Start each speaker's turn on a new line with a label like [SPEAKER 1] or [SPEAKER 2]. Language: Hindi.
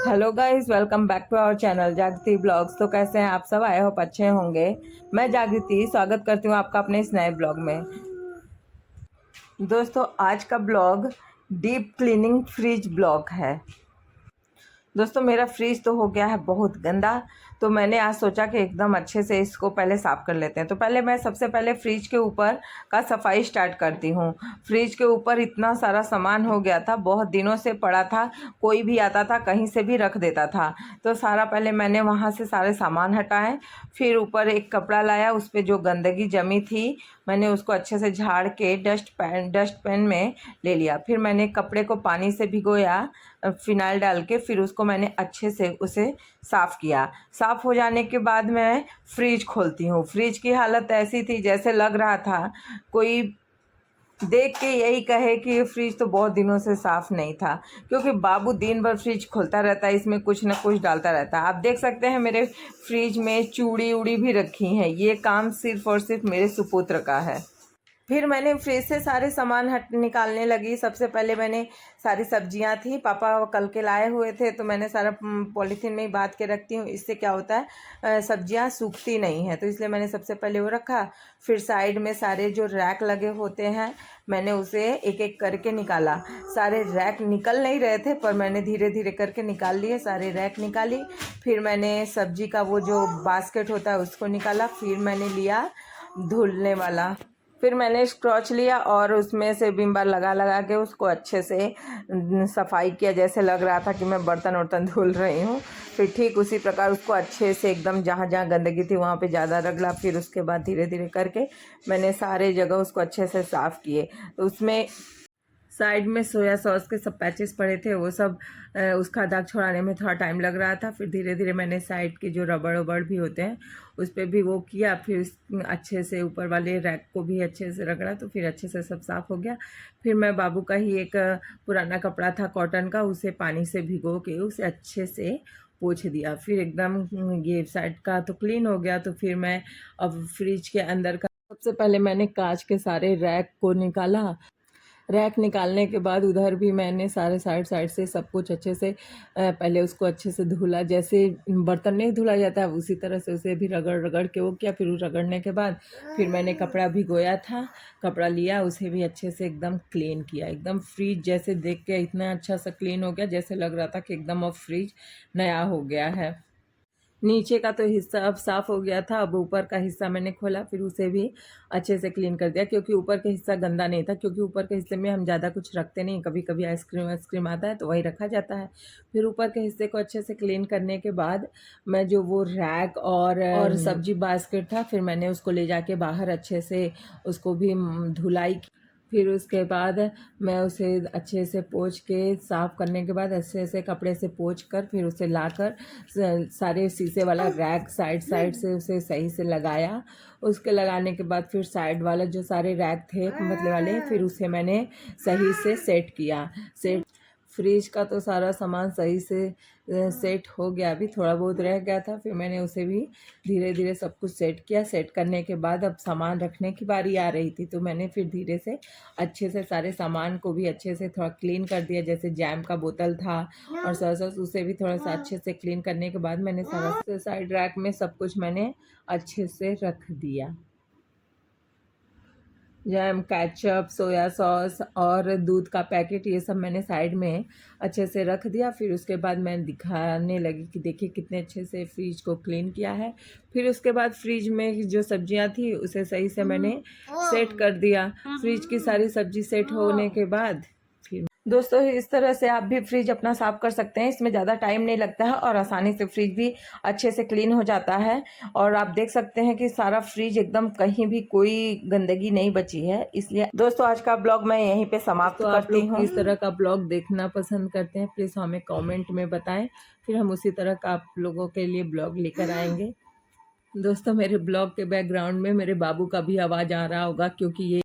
[SPEAKER 1] Hello guys, welcome back to our channel Jagriti blogs. तो कैसे हैं आप सब? आई होप अच्छे होंगे। मैं जागृति स्वागत करती हूँ आपका अपने इस नए ब्लॉग में। दोस्तों, आज का blog deep cleaning fridge blog है। दोस्तों, मेरा फ्रिज तो हो गया है बहुत गंदा, तो मैंने आज सोचा कि एकदम अच्छे से इसको पहले साफ़ कर लेते हैं। तो पहले मैं सबसे पहले फ्रिज के ऊपर का सफाई स्टार्ट करती हूँ। फ्रिज के ऊपर इतना सारा सामान हो गया था, बहुत दिनों से पड़ा था, कोई भी आता था कहीं से भी रख देता था। तो सारा पहले मैंने वहाँ से सारे सामान हटाए, फिर ऊपर एक कपड़ा लाया, उस पर जो गंदगी जमी थी मैंने उसको अच्छे से झाड़ के डस्टबिन में ले लिया। फिर मैंने कपड़े को पानी से भिगोया फिनाइल डाल के, फिर उसको मैंने अच्छे से उसे साफ़ किया। साफ़ हो जाने के बाद मैं फ्रिज खोलती हूँ। फ्रिज की हालत ऐसी थी जैसे लग रहा था कोई देख के यही कहे कि ये फ्रिज तो बहुत दिनों से साफ़ नहीं था, क्योंकि बाबू दिन भर फ्रिज खोलता रहता है, इसमें कुछ ना कुछ डालता रहता है। आप देख सकते हैं मेरे फ्रिज में चूड़ी उड़ी भी रखी हैं। ये काम सिर्फ़ और सिर्फ मेरे सुपुत्र का है। फिर मैंने फ्रिज से सारे सामान निकालने लगी। सबसे पहले मैंने सारी सब्जियां थी, पापा कल के लाए हुए थे, तो मैंने सारा पॉलीथीन में ही बांध के रखती हूँ। इससे क्या होता है, सब्जियां सूखती नहीं हैं, तो इसलिए मैंने सबसे पहले वो रखा। फिर साइड में सारे जो रैक लगे होते हैं मैंने उसे एक एक करके निकाला। सारे रैक निकल नहीं रहे थे, पर मैंने धीरे धीरे करके निकाल लिए, सारे रैक निकाली। फिर मैंने सब्जी का वो जो बास्केट होता है उसको निकाला। फिर मैंने लिया धुलने वाला, फिर मैंने स्क्रॉच लिया और उसमें से विम बार लगा लगा के उसको अच्छे से सफाई किया, जैसे लग रहा था कि मैं बर्तन वर्तन धुल रही हूँ। फिर ठीक उसी प्रकार उसको अच्छे से एकदम जहाँ जहाँ गंदगी थी वहाँ पे ज़्यादा रगड़ा। फिर उसके बाद धीरे धीरे करके मैंने सारे जगह उसको अच्छे से साफ़ किए। तो उसमें साइड में सोया सॉस के सब पैचेस पड़े थे, वो सब उसका दाग छुड़ाने में थोड़ा टाइम लग रहा था। फिर धीरे धीरे मैंने साइड के जो रबड़ वबड़ भी होते हैं उस पर भी वो किया। फिर अच्छे से ऊपर वाले रैक को भी अच्छे से रगड़ा, तो फिर अच्छे से सब साफ़ हो गया। फिर मैं बाबू का ही एक पुराना कपड़ा था कॉटन का, उसे पानी से भिगो के उसे अच्छे से पोंछ दिया। फिर एकदम ये साइड का तो क्लीन हो गया। तो फिर मैं अब फ्रिज के अंदर का सबसे पहले मैंने कांच के सारे रैक को निकाला। रैक निकालने के बाद उधर भी मैंने सारे साइड साइड से सब कुछ अच्छे से पहले उसको अच्छे से धुला, जैसे बर्तन नहीं धुला जाता है उसी तरह से उसे भी रगड़ रगड़ के वो किया। फिर रगड़ने के बाद फिर मैंने कपड़ा भिगोया था, कपड़ा लिया, उसे भी अच्छे से एकदम क्लीन किया। एकदम फ्रिज जैसे देख के इतना अच्छा सा क्लीन हो गया, जैसे लग रहा था कि एकदम अब फ्रिज नया हो गया है। नीचे का तो हिस्सा अब साफ़ हो गया था। अब ऊपर का हिस्सा मैंने खोला, फिर उसे भी अच्छे से क्लीन कर दिया, क्योंकि ऊपर का हिस्सा गंदा नहीं था, क्योंकि ऊपर के हिस्से में हम ज़्यादा कुछ रखते नहीं, कभी कभी आइसक्रीम वाइसक्रीम आता है तो वही रखा जाता है। फिर ऊपर के हिस्से को अच्छे से क्लीन करने के बाद मैं जो वो रैक और सब्जी बास्केट था, फिर मैंने उसको ले जाके बाहर अच्छे से उसको भी धुलाई। फिर उसके बाद मैं उसे अच्छे से पोंछ के साफ़ करने के बाद अच्छे से कपड़े से पोंछ कर फिर उसे लाकर सारे शीशे वाला रैक साइड साइड से उसे सही से लगाया। उसके लगाने के बाद फिर साइड वाला जो सारे रैक थे मतलब वाले, फिर उसे मैंने सही से सेट किया। फ्रिज का तो सारा सामान सही से सेट हो गया, अभी थोड़ा बहुत रह गया था। फिर मैंने उसे भी धीरे धीरे सब कुछ सेट किया। सेट करने के बाद अब सामान रखने की बारी आ रही थी, तो मैंने फिर धीरे से अच्छे से सारे सामान को भी अच्छे से थोड़ा क्लीन कर दिया। जैसे जैम का बोतल था और सॉस, उसे भी थोड़ा सा अच्छे से क्लीन करने के बाद मैंने सारा साइड रैक में सब कुछ मैंने अच्छे से रख दिया। जैम, केचप, सोया सॉस और दूध का पैकेट, ये सब मैंने साइड में अच्छे से रख दिया। फिर उसके बाद मैं दिखाने लगी कि देखिए कितने अच्छे से फ्रिज को क्लीन किया है। फिर उसके बाद फ्रिज में जो सब्जियां थी उसे सही से मैंने सेट कर दिया। फ्रिज की सारी सब्जी सेट होने के बाद फिर दोस्तों, इस तरह से आप भी फ्रिज अपना साफ कर सकते हैं। इसमें ज़्यादा टाइम नहीं लगता है और आसानी से फ्रिज भी अच्छे से क्लीन हो जाता है। और आप देख सकते हैं कि सारा फ्रिज एकदम कहीं भी कोई गंदगी नहीं बची है। इसलिए दोस्तों, आज का ब्लॉग मैं यहीं पे समाप्त करती हूँ। किस तरह का ब्लॉग देखना पसंद करते हैं प्लीज़ हमें कॉमेंट में बताएं, फिर हम उसी तरह का आप लोगों के लिए ब्लॉग लेकर आएंगे। दोस्तों, मेरे ब्लॉग के बैकग्राउंड में मेरे बाबू का भी आवाज़ आ रहा होगा, क्योंकि ये